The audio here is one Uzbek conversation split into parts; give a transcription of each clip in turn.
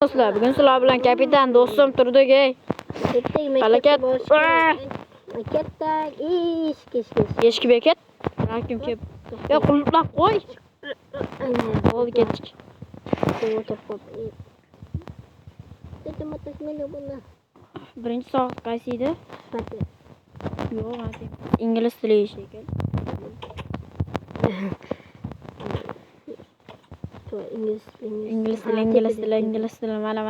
Do'stlar, bugun sizlar bilan kapitan do'stim turdik. Harakat. Maketda ish. Eshik bekat. Kim kelib. Ya qulflab qo'y. Bo'ldi ketdik. Birinchi soat qaysi edi? Yo'q, ingliz tili ekan. Ingliz tili mana.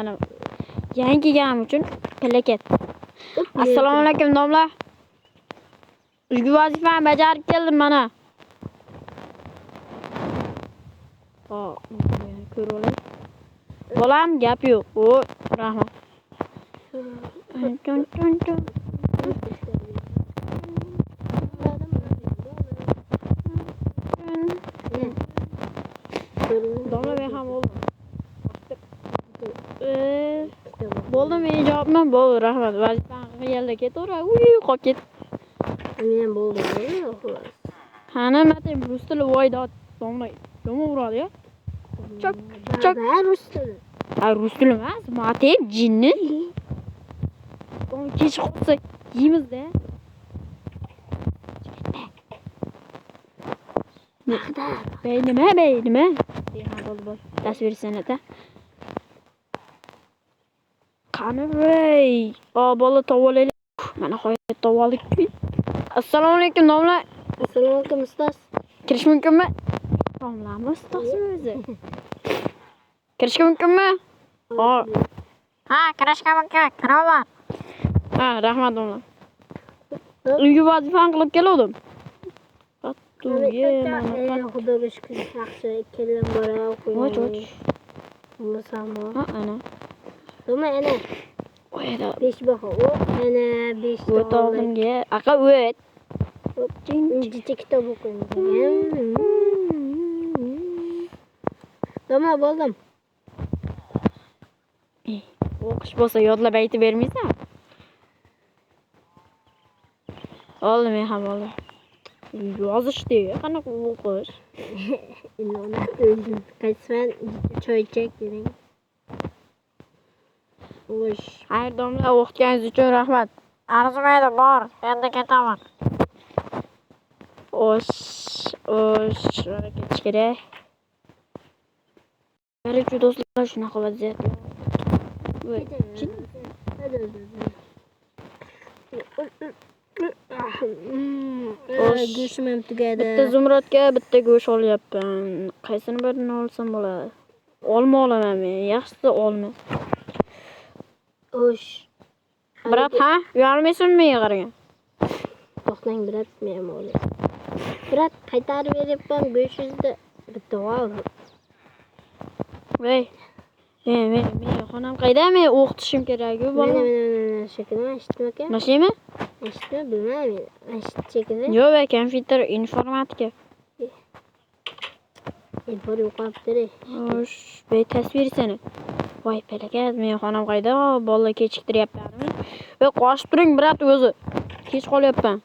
Yangi kelganim uchun plaket. Assalomu alaykum domla. Uyga vazifani bajarib keldim mana. Ko'rib olay. Bolam gap yo'q. O, rahmat. Domla men ham oldim. Bo'ldi, men javobman. Bo'ldi, rahmat. Vazifani qilganda ketaver. Qolib ket. Men bo'ldim, xolos. Hana matem rus tili voyda domla. Nima uradi ya? Chak. Rus tili. Rus tili emas, matem jinni. Kech qolsa yeymiz-da. Nima? Bo'ldi. Tasvir san'ati. Qani voy. Bola tovolaylik. Mana qo'yib tavaldik. Assalomu alaykum domla. Assalomu alaykum ustoz. Kirish mumkinmi? Domlami ustozmi o'zi? Kirishga mumkinmi? Ha, kirishga mumkin. Kiraman. Ha, rahmat domla. Uyga vazifani qilib keldim. Xudoga shukr, yaxshi kelin bora qo'ying. Ana. Nima ana? Oyda. 5 baho. Ana 5 ta. O't oldimga. Aqa o't. Jinchi kitob o'qiyman. Nima bo'ldim? O'qish bo'lsa yodlab aytib bermaysan? Oldim, men ham oldim. Yozishdi, qanaqa o'qish? Qaysiman choy ichak deng. Xo'sh. Hayr domla, o'qitganingiz uchun rahmat. Arzimaydi, bor, endi ketaman. Ketish kerak. Qarchi do'stlar, shunaqa vaziyatlar. Go'shim ham tugadi. Bitta zumrodga bitta go'sht olyapman. Qaysini birini olsam bo'ladi? Olma olaman men. Yaxshisi olma. Xo'sh. Brat, ha? Uyalmaysanmi qarang? To'xtang, brat, men ham olay. Brat, qaytarib beryapman 500 da bitta oldim. Voy. Men xonam qayda? Men o'qitishim kerak-ku bola. Mana shekilli eshitdimi aka? Mashina? Eshitdimi, bilmayman. Eshitdi shekilli. Yo'q, kompyuter informatika. Bor yo'qolibdi. Xo'sh, bey tasvir seni. Voy, palakat, men xonam qayda? Bola kechiktiryapmanmi? Voy, qochib turing, brat, o'zi. Kech qolyapman.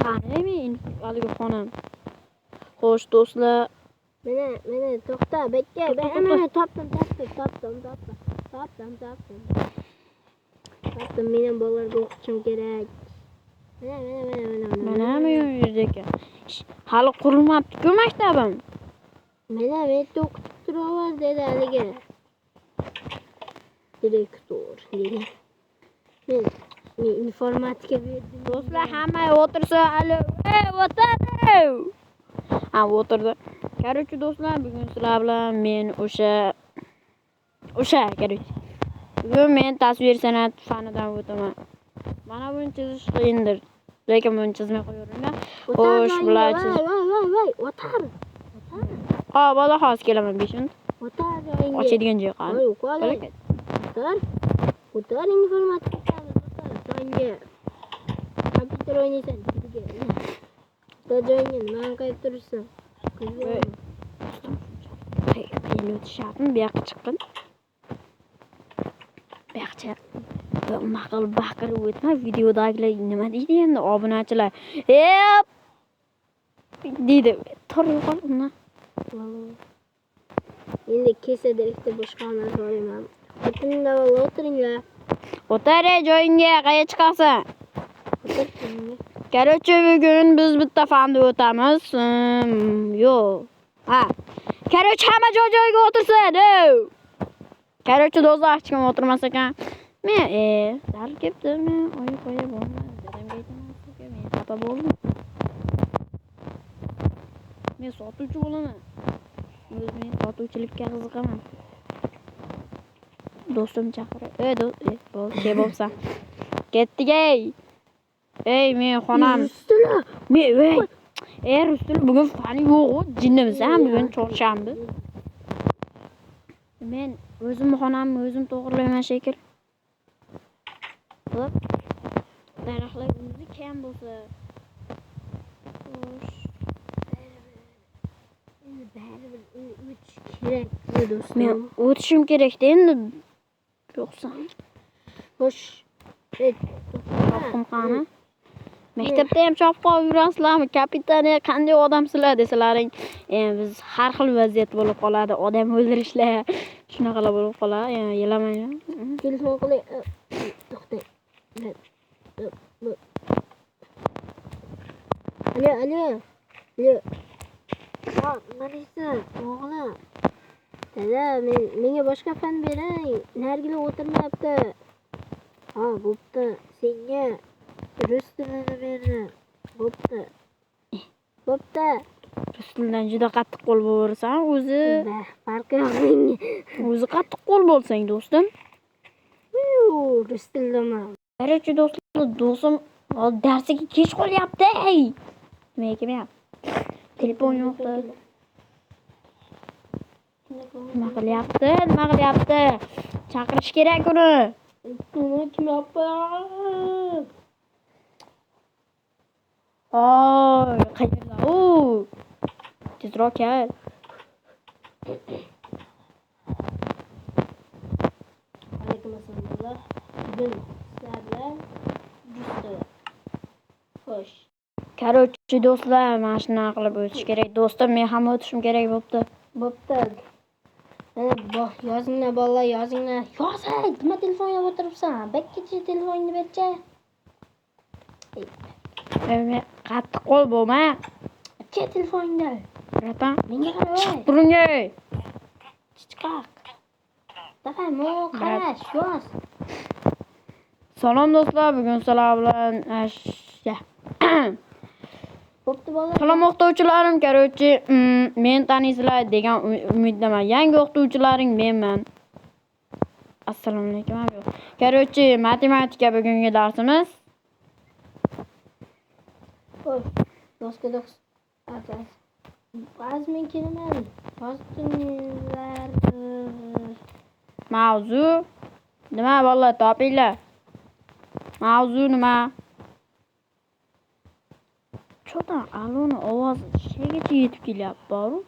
Qani men haligi xonam. Xo'sh, do'stlar. Mana to'xta, bekka. Mana topdim. Mening bolalarga o'qitishim kerak. Mana bu yerda ekan. Hali qurilmabdi-ku maktabim. Mana men o'qitib turaman dedi haligi. Direktor. Men informatika berdim. Do'stlar, hamma o'tirsa, hali o'tir. O'tirdi. Qarchi do'stlar, bugun sizlar bilan men o'sha qarchi. Bugun men tasvir san'at fanidan o'taman. Mana buni chizish qiyindir. Lekin buni chizmay qo'yaveringlar. Xo'sh, bular chiz. Voy, o'tar. Bola hozir kelaman 5 minut. O'tar joyingga. Ochadigan joy qani? O'tar informatika joyingga. Kompyuter o'ynaysan. Joyingga nima qilib turibsan? Men o'tishyapman, bu yoqqa chiqqin. Bu yoqcha. Unaqa qilib baqirib o'tma, videodagilar nima deydi endi obunachilar. deydi. Tur yo'qol undan. Endi kesadirikda boshqani so'rayman. O'tiringlar, o'tiringlar. O'tir joyingga, qayerga chiqasan? O'tiringlar. Короче, bugun biz bitta fanda o'tamiz. Yo'q. Ha. Короче, hamma joyiga o'tirsin. Короче, do'stlar, hech kim o'tirmas ekan. Men sal ketdi, men qo'ya bo'lmadi. Dadamga aytaman, men xafa bo'ldim. Men sotuvchi bo'laman. O'zim sotuvchilikka qiziqaman. Do'stim chaqiradi. Ke bo'lsa. Ketdik ey. Ey, men xonam. Men Rustul bugun fani yo'q, jinnimisan bugun chorshanba. Men o'zim xonamni o'zim to'g'rilayman shekil. Hop. Daraxtlar o'zi kam bo'lsa. Xo'sh. Kerak do'stim. Men o'tishim kerak-da endi. Yo'qsa. Xo'sh. Chopqim qani? Maktabda ham chopqib yurasizlarmi? Kapitan qanday odamsizlar desalaring, biz har xil vaziyat bo'lib qoladi. Odam o'ldirishlar, shunaqalar bo'lib qoladi. Yelamanglar. Telefon qilay. To'xtang. Alo. Marisa, o'g'lim. Dada, menga boshqa fan bering. Nargilar o'tirmayapti. Ha, bo'pti. Senga rus tilini berdi. Bo'pti. Rustildan juda qattiq qo'l bo'laversan, o'zi. Farqi yo'q menga. O'zi qattiq qo'l bo'lsang, do'stim. Rus tilidaman. Короче, do'stim darsiga kech qolyapti. Nima qilyapti? Telefon yo'qda. Nima qilyapti? Chaqirish kerak uni. Kim yaptı? Oy, qayerda u? Tezroq kel. Aleykümselam. Bugun sizlar bilan justa. Xo'sh. Короче, do'stlar, mana shunaqa qilib o'tish kerak. Do'stim, men ham o'tishim kerak bo'pti. Yozinglar bolalar, yozinglar. Yozing, nima telefonga o'tiribsan? Bekkichi telefoningni berchi. Men qattiq qo'l bo'lma. Ke telefoningni. Ratan. Menga qara. Chiqib turing ey. Chiqaq. Davay, qarash, yoz. Salom do'stlar, bugun sizlar bilan Bo'pti bolalar. Salom o'qituvchilarim, короче, men taniysizlar degan umiddaman. Yangi o'qituvchilaring menman. Assalomu alaykum. Короче, matematika bugungi darsimiz. Xo'sh, doskaga men kelaman. Yozinglar. Mavzu nima bolalar, topinglar. Mavzu nima? Cho'tan Aloni ovozi shaygacha yetib kelyapti, boru.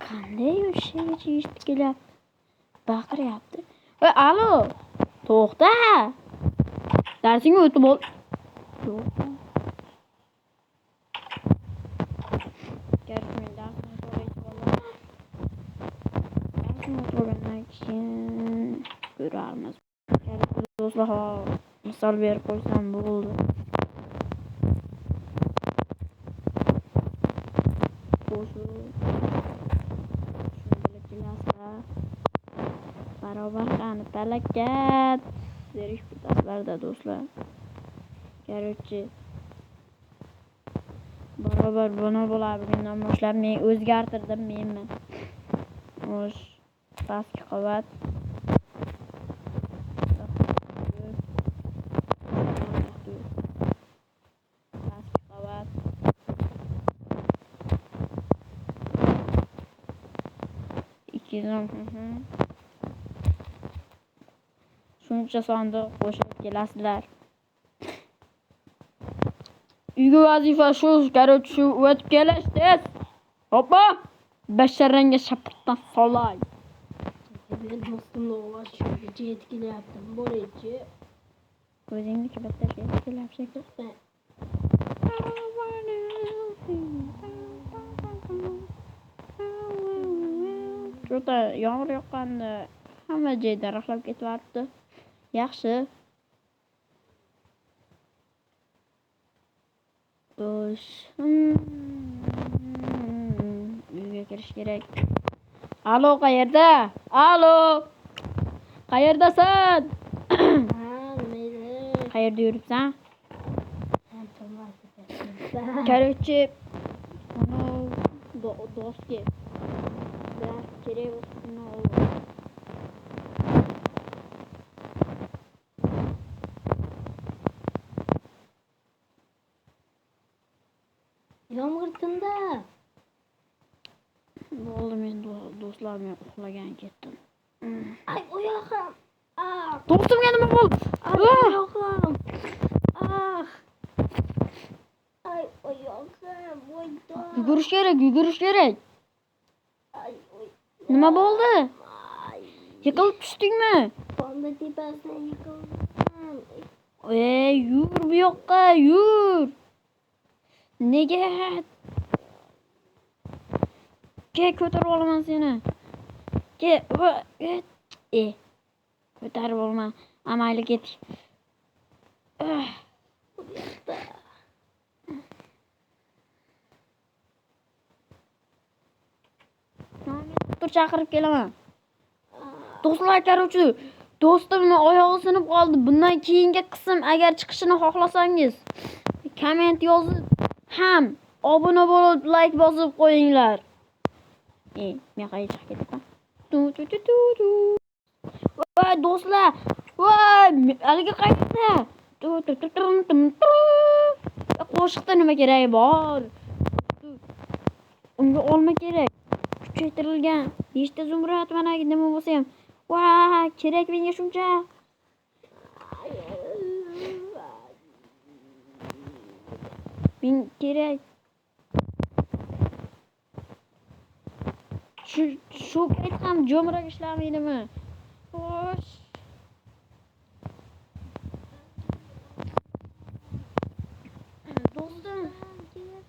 Qanday shaygacha yetib kelyapti? Baqiryapti. Voy, alo. To'xta. Darsingga o'tib ol. Ko'ramiz. Do'stlar, misol berib qo'ysam bo'ldi. Barobar qani talakat berish bitaslarda do'stlar. Короче, barobar buni bo'ladi. Bundan boshlab men o'zgartirdim menman. Xo'sh, pastki qavat. Shuncha sonda qo'shib kelasizlar. Uyga vazifa shu, короче, shu o'tib kelish tez. Hoppa! Basharanga shapirtdan solay. Men do'stimni ovoz shuncha yetib kelyapti. Boraychi. O'zingniki bitta yetib kelyapti. Juda yomg'ir yoqqanda hamma joy daraxtlar ketyapti. Yaxshi. Xo'sh. Uyga kirish kerak. Alo, qayerda? Alo. Qayerdasan? Nima edi? Qayerda yuribsan? Короче, do'stga bir kerak bo'lsa Yomg'ir tindi. bo'ldi, men do'stlar bilan uxlagan ketdim. Ay, oyog'im. Do'stimga nima bo'ldi? Oyog'im. Ay, oyog'im. Voydo. Yugurish kerak. Ay, oy. Nima bo'ldi? Ay, Yiqilib tushdingmi? bomba tepasidan yiqildim. Yur bu yoqqa, yur. Nega? Ke ko'tarib olaman seni. Ke, ko'tarib olma. Amayli ket. Doktor chaqirib kelaman. Do'stlar, короче, do'stimning oyog'i sinib qoldi. Bundan keyingi qism agar chiqishini xohlasangiz, komment yozib ham obuna bo'lib, like bosib qo'yinglar. Men qayerga chiqib ketaman? Voy do'stlar, voy haligi qayerda? Qo'shiqda nima kerak bor? Unga olma kerak. Kuchaytirilgan 5 ta zumrad mana nima bo'lsa ham. Voy, kerak menga shuncha. Men kerak. Shu payt ham jo'mrak ishlamaydimi? Xo'sh. Do'stim,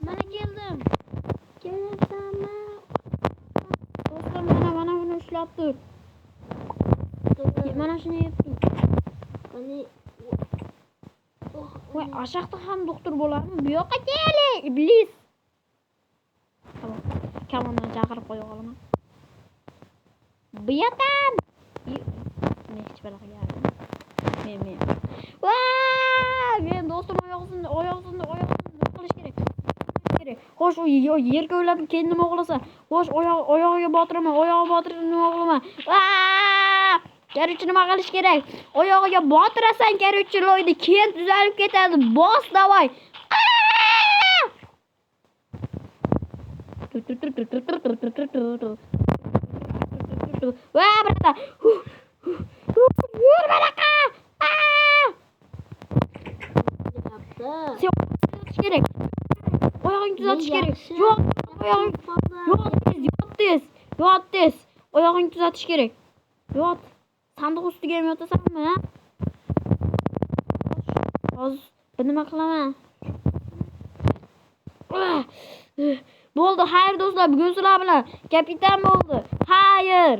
mana keldim. Kelasanmi? Do'stim, mana buni ushlab tur. Mana shuni yeb tur. Qani. Voy, ashaqda ham doktor bo'ladimi? Bu yoqqa kel, iblis. Tamam. Kamondan chaqirib qo'ya olaman. Bu yoqdan. Men hech balaga yarim. Men. Voy, men do'stim oyog'ini qilish kerak. Xo'sh, u yerga o'ylab keyin nima qilasa? Xo'sh, oyog'iga botiraman, nima qilaman? Короче, nima qilish kerak? Oyog'iga botirasan, короче, loyda keyin tuzalib ketadi. Bos, davay. Va, brata. Yur baraqa. Sen tuzatish kerak. Oyog'ingni tuzatish kerak. Yo'q, oyog'ing. Yot tez. Oyog'ingni tuzatish kerak. Yot. Sandiq ustiga ham yotasanmi, ha? Hozir nima qilaman? Bo'ldi, xayr do'stlar, bugun sizlar bilan kapitan bo'ldi. Xayr.